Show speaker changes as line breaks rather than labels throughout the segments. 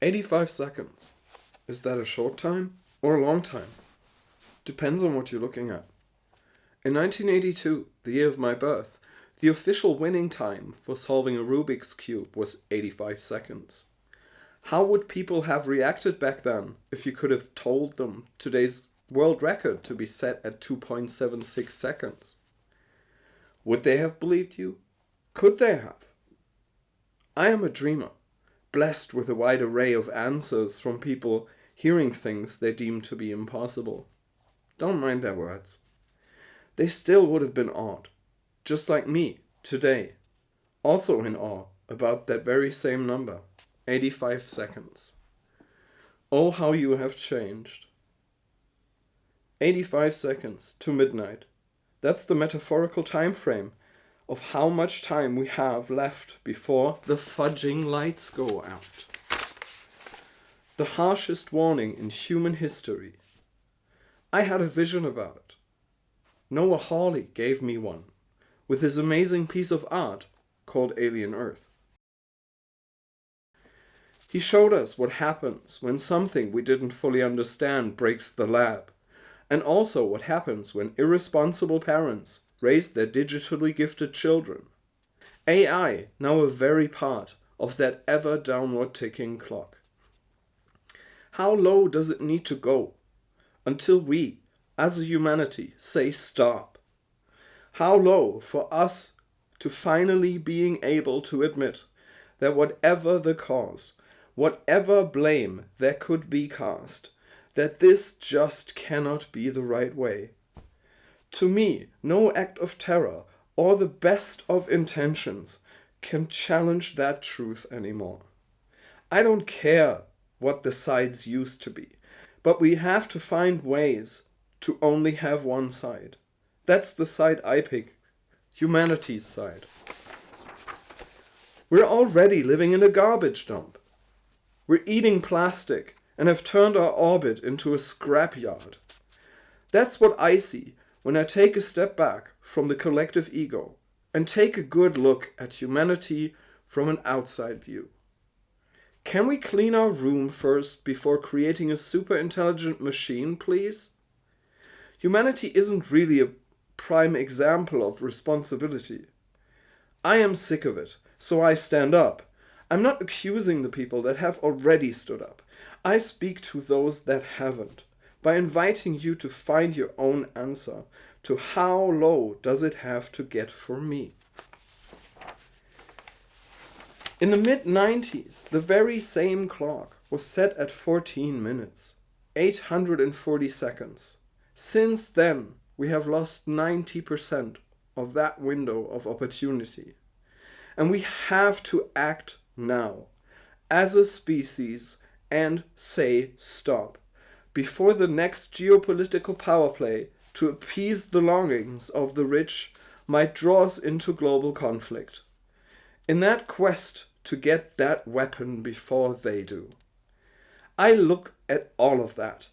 "85 seconds. Is that a short time or a long time? Depends on what you're looking at. In 1982, the year of my birth, the official winning time for solving a Rubik's Cube was 85 seconds. How would people have reacted back then if you could have told them today's world record to be set at 2.76 seconds? Would they have believed you? Could they have? I am a dreamer, blessed with a wide array of answers from people hearing things they deem to be impossible. Don't mind their words. They still would have been awed, just like me, today, also in awe about that very same number, 85 seconds. Oh, how you have changed. 85 seconds to midnight. That's the metaphorical time frame of how much time we have left before the fudging lights go out. The harshest warning in human history. I had a vision about it. Noah Hawley gave me one, with his amazing piece of art called Alien Earth. He showed us what happens when something we didn't fully understand breaks the lab, and also what happens when irresponsible parents raise their digitally gifted children. AI now a very part of that ever downward ticking clock. How low does it need to go until we, as a humanity, say stop? How low for us to finally being able to admit that whatever the cause, whatever blame there could be cast, that this just cannot be the right way. To me, no act of terror or the best of intentions can challenge that truth anymore. I don't care what the sides used to be, but we have to find ways to only have one side. That's the side I pick, humanity's side. We're already living in a garbage dump. We're eating plastic and have turned our orbit into a scrapyard. That's what I see when I take a step back from the collective ego and take a good look at humanity from an outside view. Can we clean our room first before creating a super intelligent machine, please? Humanity isn't really a prime example of responsibility. I am sick of it, so I stand up. I'm not accusing the people that have already stood up. I speak to those that haven't, by inviting you to find your own answer to how low does it have to get for me. In the mid-90s, the very same clock was set at 14 minutes, 840 seconds. Since then, we have lost 90% of that window of opportunity. And we have to act now, as a species, and say stop, before the next geopolitical power play to appease the longings of the rich might draw us into global conflict. In that quest to get that weapon before they do, I look at all of that.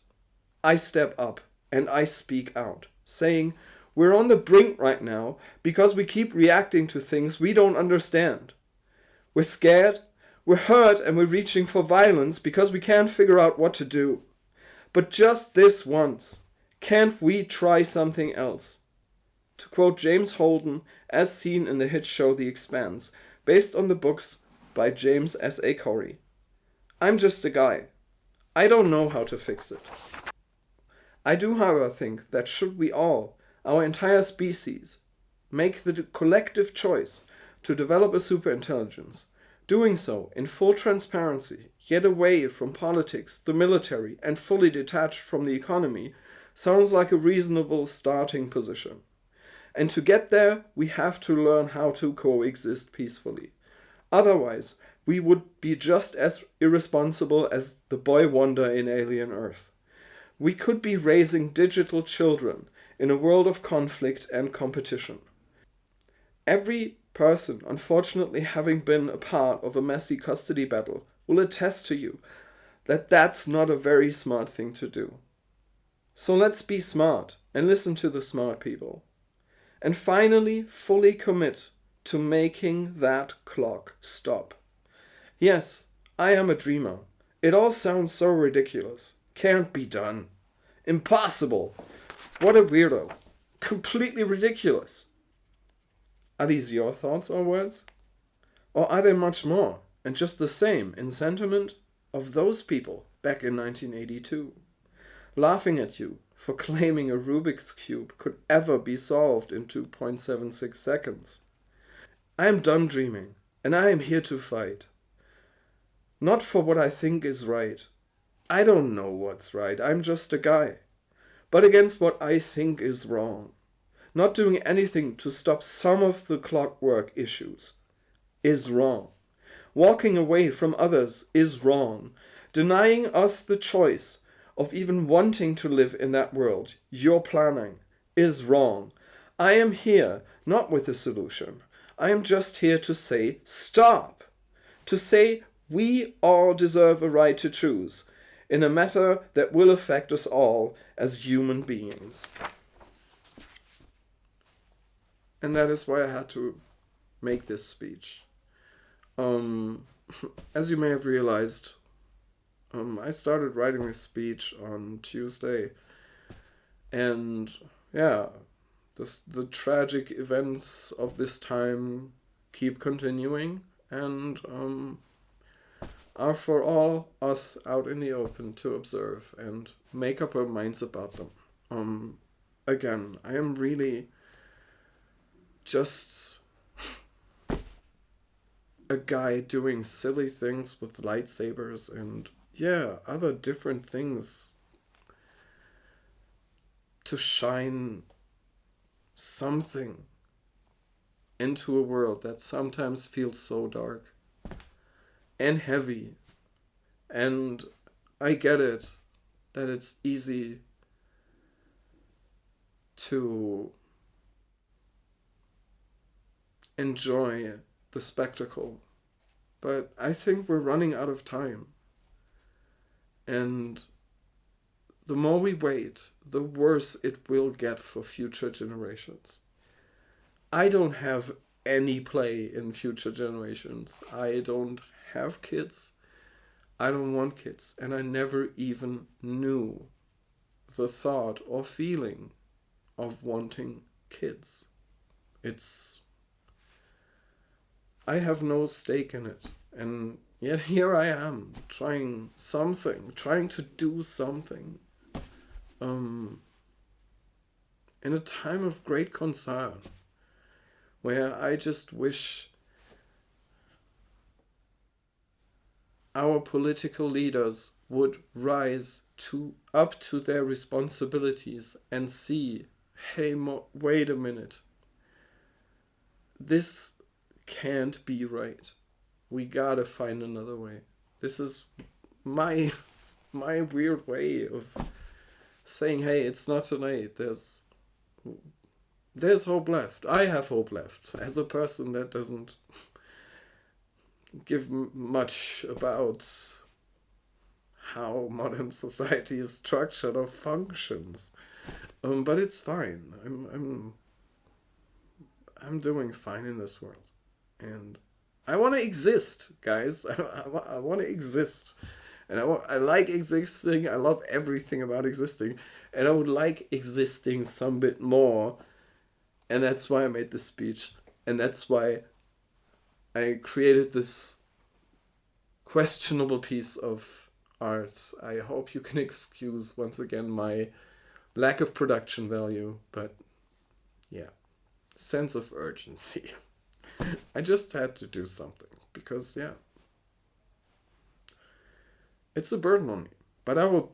I step up and I speak out, saying, we're on the brink right now because we keep reacting to things we don't understand. We're scared, we're hurt, and we're reaching for violence because we can't figure out what to do. But just this once, can't we try something else? To quote James Holden, as seen in the hit show The Expanse, based on the books by James S. A. Corey, I'm just a guy. I don't know how to fix it. I do, however, think that should we all, our entire species, make the collective choice to develop a superintelligence, doing so in full transparency, yet away from politics, the military, and fully detached from the economy, sounds like a reasonable starting position. And to get there, we have to learn how to coexist peacefully. Otherwise, we would be just as irresponsible as the boy wonder in Alien Earth. We could be raising digital children in a world of conflict and competition. Every person, unfortunately having been a part of a messy custody battle, will attest to you that that's not a very smart thing to do. So let's be smart and listen to the smart people. And finally, fully commit to making that clock stop. Yes, I am a dreamer. It all sounds so ridiculous. Can't be done. Impossible. What a weirdo. Completely ridiculous. Are these your thoughts or words? Or are they much more and just the same in sentiment of those people back in 1982? Laughing at you for claiming a Rubik's Cube could ever be solved in 2.76 seconds. I am done dreaming, and I am here to fight. Not for what I think is right. I don't know what's right, I'm just a guy. But against what I think is wrong. Not doing anything to stop some of the clockwork issues is wrong. Walking away from others is wrong. Denying us the choice of even wanting to live in that world you're planning is wrong. I am here not with a solution. I am just here to say stop. To say we all deserve a right to choose in a matter that will affect us all as human beings. And that is why I had to make this speech. As you may have realized, I started writing this speech on Tuesday, and yeah, the tragic events of this time keep continuing, and are for all us out in the open to observe and make up our minds about them. Again, I am really just a guy doing silly things with lightsabers and other different things to shine something into a world that sometimes feels so dark and heavy. And I get it, that it's easy to enjoy the spectacle, but I think we're running out of time. And the more we wait, the worse it will get for future generations. I don't have any play in future generations. I don't have kids. I don't want kids. And I never even knew the thought or feeling of wanting kids. I have no stake in it. And yet here I am, trying to do something. In a time of great concern, where I just wish our political leaders would rise up to their responsibilities and see, hey, wait a minute, this can't be right. We gotta find another way. This is my weird way of saying, hey, it's not too late. There's hope left. I have hope left as a person that doesn't give much about how modern society is structured or functions. But it's fine. I'm doing fine in this world, and I want to exist, guys. I want to exist, and I like existing. I love everything about existing, and I would like existing some bit more, and that's why I made this speech, and that's why I created this questionable piece of art. I hope you can excuse once again my lack of production value, but yeah, sense of urgency. I just had to do something because, yeah, it's a burden on me. But I will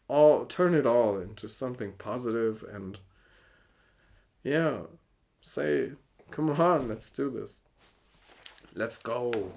all turn it all into something positive and, yeah, say, come on, let's do this. Let's go.